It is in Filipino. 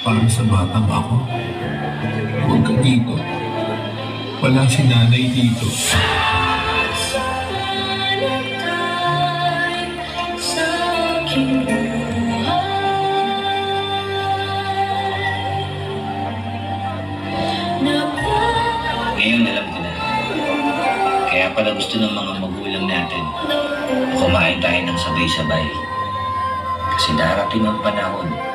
para sa batang ako. Huwag ka dito. Wala si nanay dito. Ngayon alam ko na. Kaya pala gusto ng mga magulang natin na kumain tayo ng sabay-sabay. Kasi darating ang panahon